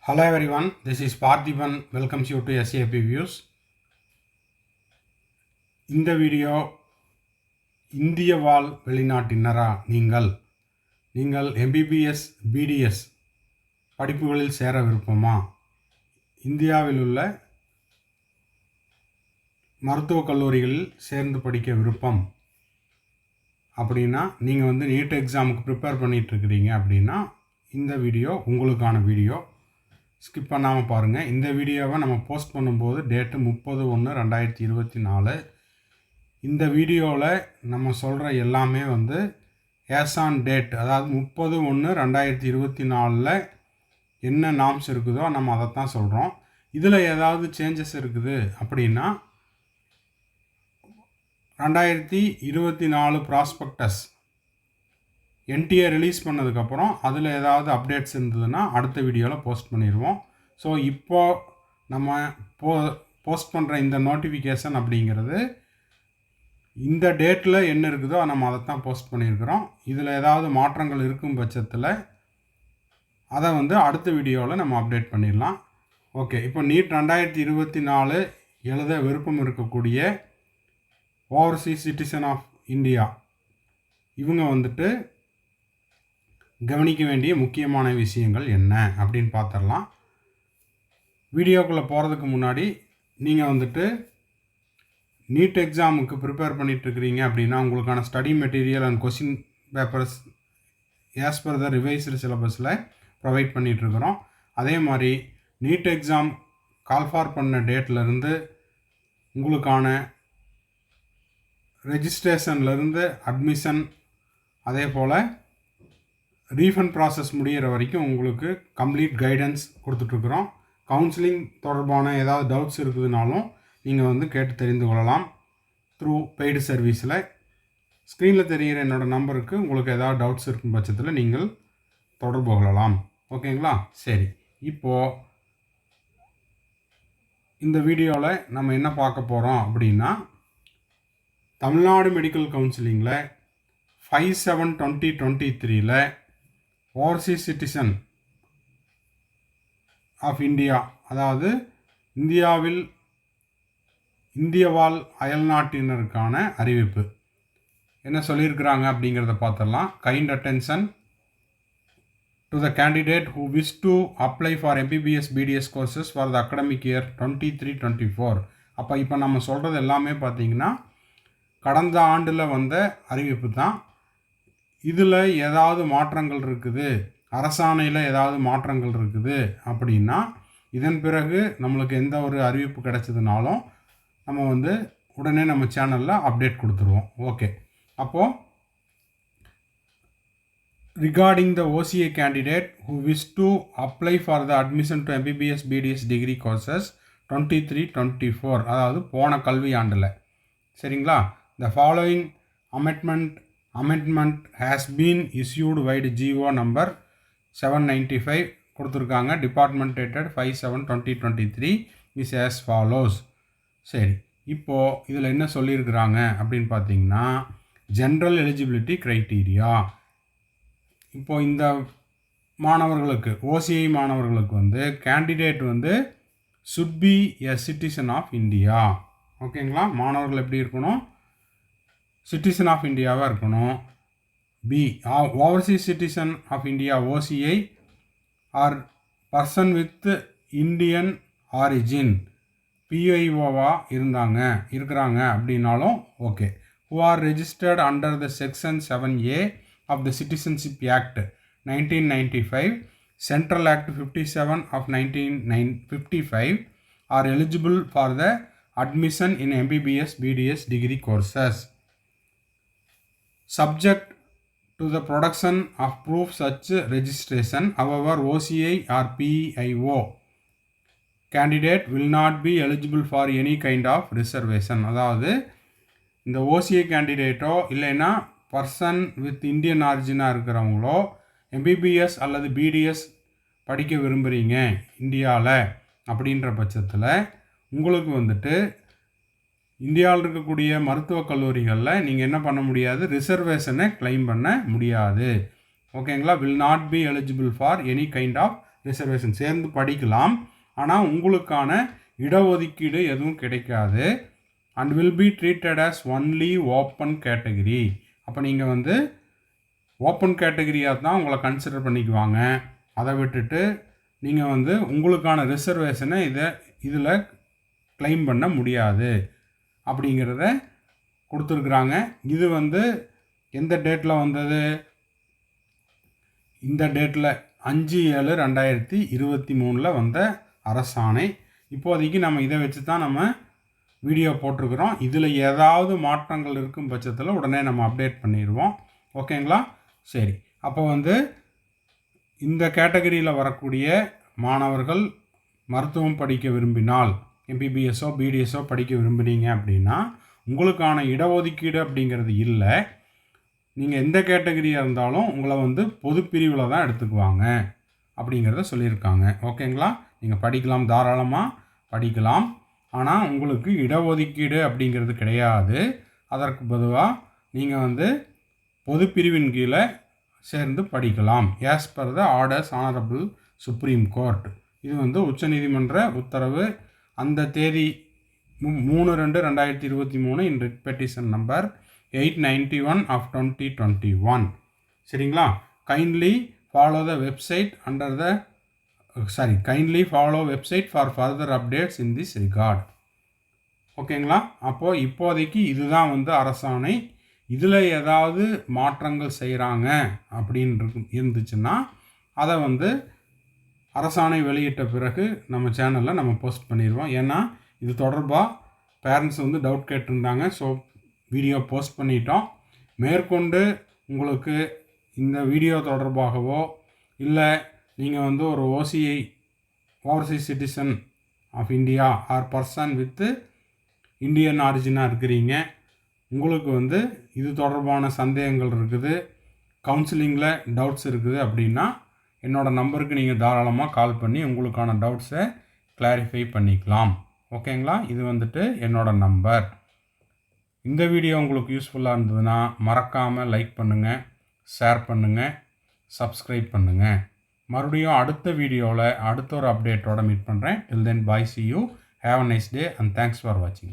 Hello everyone, this is Parthiban welcomes you to SAP Views. இந்த video இந்திய வாழ் வெளிநாட்டினரா நீங்கள் MBBS BDS படிப்புகளில் சேர விருப்பமா? இந்தியாவில் உள்ள மருத்துவக் கல்லூரிகளில் சேர்ந்து படிக்க விருப்பம் அப்படின்னா நீங்கள் நீட் எக்ஸாமுக்கு ப்ரிப்பேர் பண்ணிகிட்ருக்கிறீங்க அப்படின்னா இந்த வீடியோ உங்களுக்கான வீடியோ. ஸ்கிப் பண்ணாமல் பாருங்கள். இந்த வீடியோவை நம்ம போஸ்ட் பண்ணும்போது டேட்டு 30/1/2024. இந்த வீடியோவில் நம்ம சொல்கிற எல்லாமே ஏஸ் ஆன் டேட், அதாவது 30/1/2024 என்ன நாம்ஸ் இருக்குதோ நம்ம அதைத்தான் சொல்கிறோம். இதில் ஏதாவது சேஞ்சஸ் இருக்குது அப்படின்னா 2024 ப்ராஸ்பெக்டஸ் என்டிஏ ரிலீஸ் பண்ணதுக்கப்புறம் அதில் ஏதாவது அப்டேட்ஸ் இருந்ததுன்னா அடுத்த வீடியோவில் போஸ்ட் பண்ணிடுவோம். ஸோ இப்போது நம்ம போஸ்ட் பண்ணுற இந்த நோட்டிஃபிகேஷன் அப்படிங்கிறது இந்த டேட்டில் என்ன இருக்குதோ நம்ம அதைத்தான் போஸ்ட் பண்ணியிருக்கிறோம். இதில் ஏதாவது மாற்றங்கள் இருக்கும் பட்சத்தில் அதை அடுத்த வீடியோவில் நம்ம அப்டேட் பண்ணிடலாம். ஓகே, இப்போ நீட் 2024 எழுத விருப்பம் இருக்கக்கூடிய ஓவர்சீஸ் சிட்டிசன் ஆஃப் இந்தியா இவங்க கவனிக்க வேண்டிய முக்கியமான விஷயங்கள் என்ன அப்படின்னு பார்த்துடலாம். வீடியோக்குள்ளே போகிறதுக்கு முன்னாடி நீங்கள் நீட் எக்ஸாமுக்கு ப்ரிப்பேர் பண்ணிகிட்ருக்கிறீங்க அப்படின்னா உங்களுக்கான study material and question papers as per the revised சிலபஸில் ப்ரொவைட் பண்ணிகிட்ருக்குறோம். அதே மாதிரி நீட் எக்ஸாம் கால்ஃபார் பண்ண டேட்லேருந்து உங்களுக்கான ரெஜிஸ்ட்ரேஷன்லேருந்து அட்மிஷன், அதே போல் ரீஃபண்ட் ப்ராசஸ் முடிகிற வரைக்கும் உங்களுக்கு கம்ப்ளீட் கைடன்ஸ் கொடுத்துட்ருக்குறோம். கவுன்சிலிங் தொடர்பான ஏதாவது டவுட்ஸ் இருக்குதுனாலும் நீங்கள் கேட்டு தெரிந்து கொள்ளலாம் த்ரூ பெய்டு சர்வீஸில். ஸ்க்ரீனில் தெரிகிற என்னோடய நம்பருக்கு உங்களுக்கு ஏதாவது டவுட்ஸ் இருக்கும் பட்சத்தில் நீங்கள் தொடர்பு கொள்ளலாம். ஓகேங்களா? சரி, இப்போது இந்த வீடியோவில் நம்ம என்ன பார்க்க போகிறோம் அப்படின்னா தமிழ்நாடு மெடிக்கல் கவுன்சிலிங்கில் 5/7/2023 ஓவர்சீஸ் சிட்டிசன் ஆஃப் இந்தியா, அதாவது இந்திய வாழ் அயல்நாட்டினருக்கான அறிவிப்பு என்ன சொல்லியிருக்கிறாங்க அப்படிங்கிறத பார்த்துடலாம். Kind attention to the candidate who wish to apply for MBBS BDS courses for the academic year 23-24. இப்போ நம்ம சொல்கிறது எல்லாமே பார்த்திங்கன்னா கடந்த ஆண்டில் வந்த அறிவிப்பு தான். இதில் ஏதாவது மாற்றங்கள் இருக்குது, அரசாணையில் ஏதாவது மாற்றங்கள் இருக்குது அப்படின்னா இதன் பிறகு நம்மளுக்கு எந்த ஒரு அறிவிப்பு கிடைச்சதுனாலும் நம்ம உடனே நம்ம சேனலில் அப்டேட் கொடுத்துருவோம். ஓகே, அப்போது regarding the OCA candidate who wish to apply for the admission to MBBS BDS degree courses 23-24, அதாவது போன கல்வி ஆண்டில், சரிங்களா? The following amendment has been issued by GO number 795 கொடுத்துருக்காங்க. Department dated 5/7/2023 is as follows. சரி, இப்போது இதில் என்ன சொல்லியிருக்கிறாங்க அப்படின்னு பார்த்தீங்கன்னா ஜென்ரல் எலிஜிபிலிட்டி க்ரைட்டீரியா. இப்போது இந்த மாணவர்களுக்கு OCI மாணவர்களுக்கு candidate should be a citizen of India. ஓகேங்களா? மாணவர்கள் எப்படி இருக்கணும்? சிட்டிசன் ஆஃப் இந்தியாவாக இருக்கணும். B, overseas citizen of India OCI or person with Indian origin PIOவாக இருக்கிறாங்க அப்படின்னாலும் okay. who are registered under the section 7A of the Citizenship Act 1995, Central Act 57 of 1955 are eligible for the admission in MBBS BDS degree courses. Subject to the production of proof such registration, however, OCI or PIO candidate will not be eligible for any kind of reservation. அதாவது இந்த OCI கேண்டிடேட்டோ இல்லைன்னா person with Indian ஆரிஜினாக இருக்கிறவங்களோ MBBS அல்லது BDS படிக்க விரும்புகிறீங்க இந்தியாவில் அப்படின்ற பட்சத்தில் உங்களுக்கு இந்தியாவில் இருக்கக்கூடிய மருத்துவக் கல்லூரிகளில் நீங்கள் என்ன பண்ண முடியாது? ரிசர்வேஷனை கிளைம் பண்ண முடியாது. ஓகேங்களா? Will not be eligible for any kind of reservation சேர்ந்து படிக்கலாம். ஆனால் உங்களுக்கான இடஒதுக்கீடு எதுவும் கிடைக்காது. And will be treated as only open category. அப்போ நீங்கள் வந்து ஓப்பன் கேட்டகரியாக தான் உங்களை கன்சிடர் பண்ணிக்குவாங்க. அதை விட்டுட்டு நீங்கள் வந்து உங்களுக்கான ரிசர்வேஷனை இதில் கிளைம் பண்ண முடியாது அப்படிங்கிறத கொடுத்துருக்குறாங்க. இது வந்து எந்த டேட்டில் வந்தது? இந்த டேட்டில் 5/7/2023 வந்த அரசாணை. இப்போதைக்கு நம்ம இதை வச்சு தான் நம்ம வீடியோ போட்டிருக்கிறோம். இதில் ஏதாவது மாற்றங்கள் இருக்கும் பட்சத்தில் உடனே நம்ம அப்டேட் பண்ணிடுவோம். ஓகேங்களா? சரி, அப்போ வந்து இந்த கேட்டகரியில் வரக்கூடிய மாணவர்கள் மருத்துவம் படிக்க விரும்பினால், எம்பிபிஎஸ்ஸோ பிடிஎஸ்ஸோ படிக்க விரும்புகிறீங்க அப்படின்னா உங்களுக்கான இடஒதுக்கீடு அப்படிங்கிறது இல்லை. நீங்கள் எந்த கேட்டகரியாக இருந்தாலும் உங்களை வந்து பொது பிரிவில் தான் எடுத்துக்குவாங்க அப்படிங்கிறத சொல்லியிருக்காங்க. ஓகேங்களா? நீங்கள் படிக்கலாம், தாராளமாக படிக்கலாம். ஆனால் உங்களுக்கு இடஒதுக்கீடு அப்படிங்கிறது கிடையாது. அதற்கு பொதுவாக நீங்கள் வந்து பொது பிரிவின் கீழே சேர்ந்து படிக்கலாம். As per the orders honourable supreme court. இது வந்து உச்சநீதிமன்ற உத்தரவு. அந்த தேதி 3/2/2023 in writ petition number 891 of 2021. சரிங்களா? Kindly follow the website kindly follow website for further updates in this regard. ஓகேங்களா? அப்போது இப்போதைக்கு இதுதான் வந்து அரசாணை. இதில் ஏதாவது மாற்றங்கள் செய்கிறாங்க அப்படின்னு இருந்துச்சுன்னா அதை வந்து அரசாணை வெளியிட்ட பிறகு நம்ம சேனலில் நம்ம போஸ்ட் பண்ணிடுவோம். ஏன்னா இது தொடர்பாக பேரண்ட்ஸ் வந்து டவுட் கேட்டிருந்தாங்க. ஸோ வீடியோ போஸ்ட் பண்ணிட்டோம். மேற்கொண்டு உங்களுக்கு இந்த வீடியோ தொடர்பாகவோ இல்லை நீங்கள் வந்து ஒரு overseas citizen of India or person with Indian ஆரிஜினாக இருக்கிறீங்க, உங்களுக்கு வந்து இது தொடர்பான சந்தேகங்கள் இருக்குது, கவுன்சிலிங்கில் டவுட்ஸ் இருக்குது அப்படின்னா என்னோடய நம்பருக்கு நீங்கள் தாராளமாக கால் பண்ணி உங்களுக்கான டவுட்ஸை கிளாரிஃபை பண்ணிக்கலாம். ஓகேங்களா? இது வந்துட்டு என்னோடய நம்பர். இந்த வீடியோ உங்களுக்கு யூஸ்ஃபுல்லாக இருந்ததுன்னா மறக்காமல் லைக் பண்ணுங்கள், ஷேர் பண்ணுங்கள், சப்ஸ்கிரைப் பண்ணுங்கள். மறுபடியும் அடுத்த வீடியோவில் அடுத்த ஒரு அப்டேட்டோடு மீட் பண்ணுறேன். டில் தென், பாய், see you, have a nice day and thanks for watching.